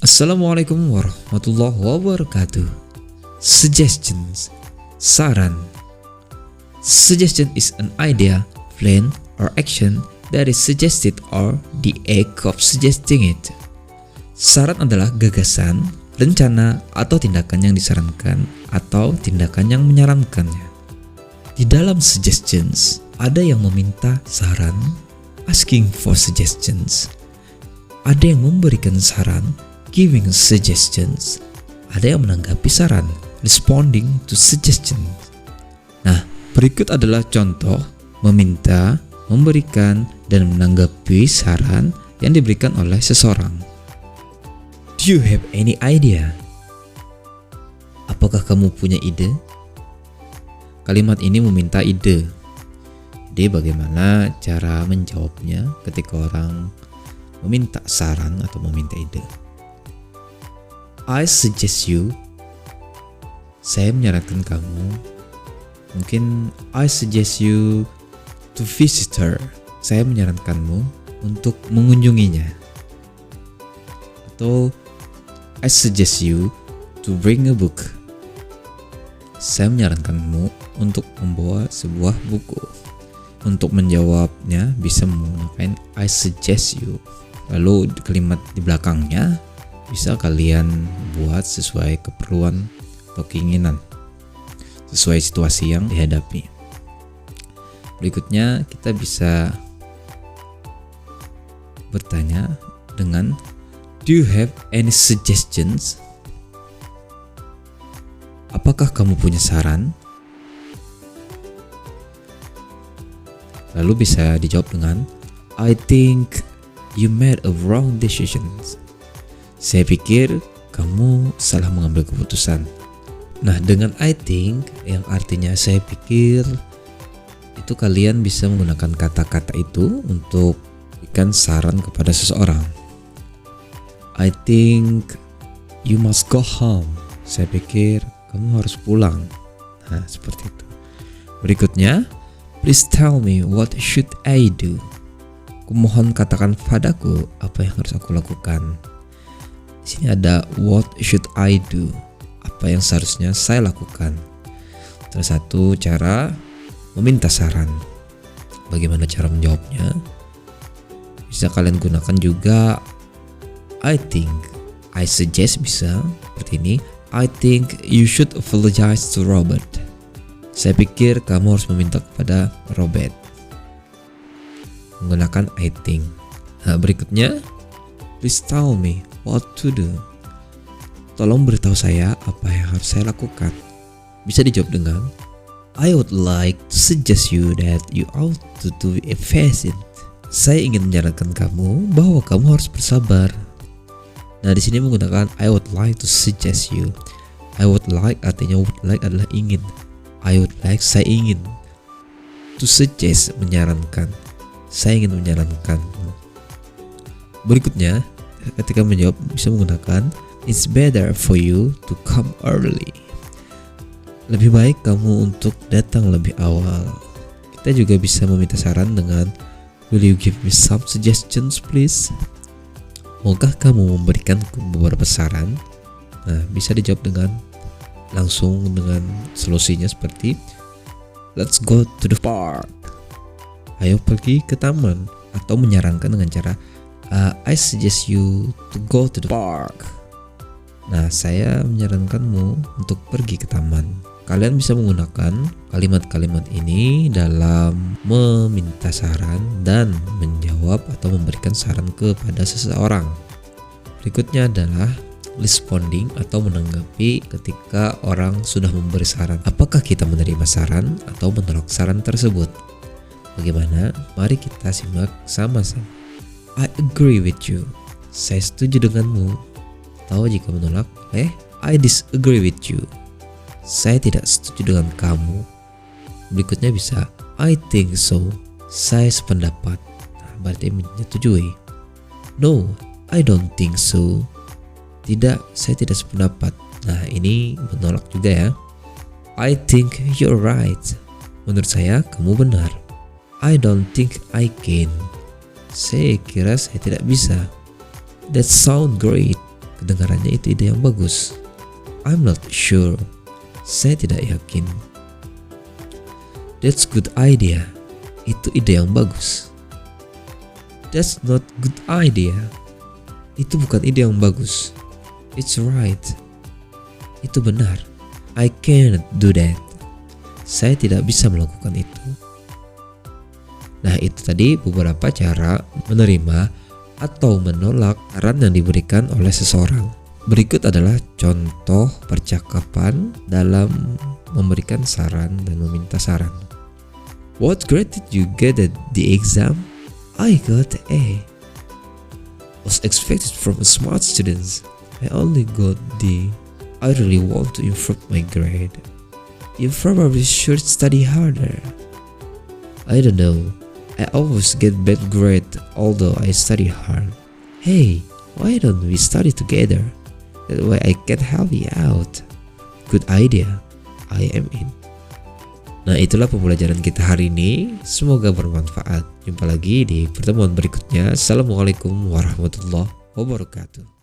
Assalamualaikum warahmatullahi wabarakatuh. Suggestions, saran. Suggestion is an idea, plan, or action that is suggested or the act of suggesting it. Saran adalah gagasan, rencana, atau tindakan yang disarankan atau tindakan yang menyarankannya. Di dalam suggestions, ada yang meminta saran, asking for suggestions. Ada yang memberikan saran, giving suggestions. Ada yang menanggapi saran, responding to suggestions. Nah, berikut adalah contoh meminta, memberikan, dan menanggapi saran yang diberikan oleh seseorang. Do you have any idea? Apakah kamu punya ide? Kalimat ini meminta ide. Ide bagaimana cara menjawabnya ketika orang meminta saran atau meminta ide. I suggest you. Saya menyarankan kamu. Mungkin I suggest you to visit her. Saya menyarankanmu untuk mengunjunginya. Atau I suggest you to bring a book. Saya menyarankanmu untuk membawa sebuah buku. Untuk menjawabnya bisa menggunakan I suggest you. Lalu kalimat di belakangnya bisa kalian buat sesuai keperluan atau keinginan, sesuai situasi yang dihadapi. Berikutnya kita bisa bertanya dengan do you have any suggestions? Apakah kamu punya saran? Lalu bisa dijawab dengan I think you made a wrong decision. Saya pikir kamu salah mengambil keputusan. Nah, dengan I think yang artinya saya pikir, itu kalian bisa menggunakan kata-kata itu untuk berikan saran kepada seseorang. I think you must go home. Saya pikir kamu harus pulang. Nah, seperti itu. Berikutnya, please tell me what should I do? Kumohon katakan padaku apa yang harus aku lakukan. Di sini ada what should I do? Apa yang seharusnya saya lakukan? Salah satu cara meminta saran. Bagaimana cara menjawabnya? Bisa kalian gunakan juga I think, I suggest bisa seperti ini. I think you should apologize to Robert. Saya pikir kamu harus meminta kepada Robert. Menggunakan I think. Nah, berikutnya, please tell me what to do. Tolong beritahu saya apa yang harus saya lakukan. Bisa dijawab dengan I would like to suggest you that you ought to be patient. Saya ingin menyarankan kamu bahwa kamu harus bersabar. Nah, di sini menggunakan I would like to suggest you. I would like artinya would like adalah ingin. I would like saya ingin. To suggest menyarankan. Saya ingin menyarankan. Berikutnya, ketika menjawab bisa menggunakan it's better for you to come early. Lebih baik kamu untuk datang lebih awal. Kita juga bisa meminta saran dengan will you give me some suggestions please? Maukah kamu memberikan beberapa saran? Nah, bisa dijawab dengan langsung dengan solusinya seperti let's go to the park. Ayo pergi ke taman. Atau menyarankan dengan cara I suggest you to go to the park. Nah, saya menyarankanmu untuk pergi ke taman. Kalian bisa menggunakan kalimat-kalimat ini dalam meminta saran dan menjawab atau memberikan saran kepada seseorang. Berikutnya adalah responding atau menanggapi ketika orang sudah memberi saran. Apakah kita menerima saran atau menolak saran tersebut? Bagaimana? Mari kita simak sama-sama. I agree with you. Saya setuju denganmu. Atau jika menolak, I disagree with you. Saya tidak setuju dengan kamu. Berikutnya bisa I think so. Saya sependapat. Nah, berarti menyetujui. No, I don't think so. Tidak, saya tidak sependapat. Nah, ini menolak juga ya. I think you're right. Menurut saya kamu benar. I don't think I can. Saya kira saya tidak bisa. That sound great. Kedengarannya itu ide yang bagus. I'm not sure. Saya tidak yakin. That's good idea. Itu ide yang bagus. That's not good idea. Itu bukan ide yang bagus. It's right. Itu benar. I can't do that. Saya tidak bisa melakukan itu. Nah, itu tadi beberapa cara menerima atau menolak saran yang diberikan oleh seseorang. Berikut adalah contoh percakapan dalam memberikan saran dan meminta saran. What grade did you get at the exam? I got A. Was expected from a smart student. I only got D. I really want to improve my grade. You probably should study harder. I don't know. I always get bad grade although I study hard. Hey, why don't we study together? That way I can help you out. Good idea. I am in. Nah, itulah pembelajaran kita hari ini. Semoga bermanfaat. Jumpa lagi di pertemuan berikutnya. Assalamualaikum warahmatullahi wabarakatuh.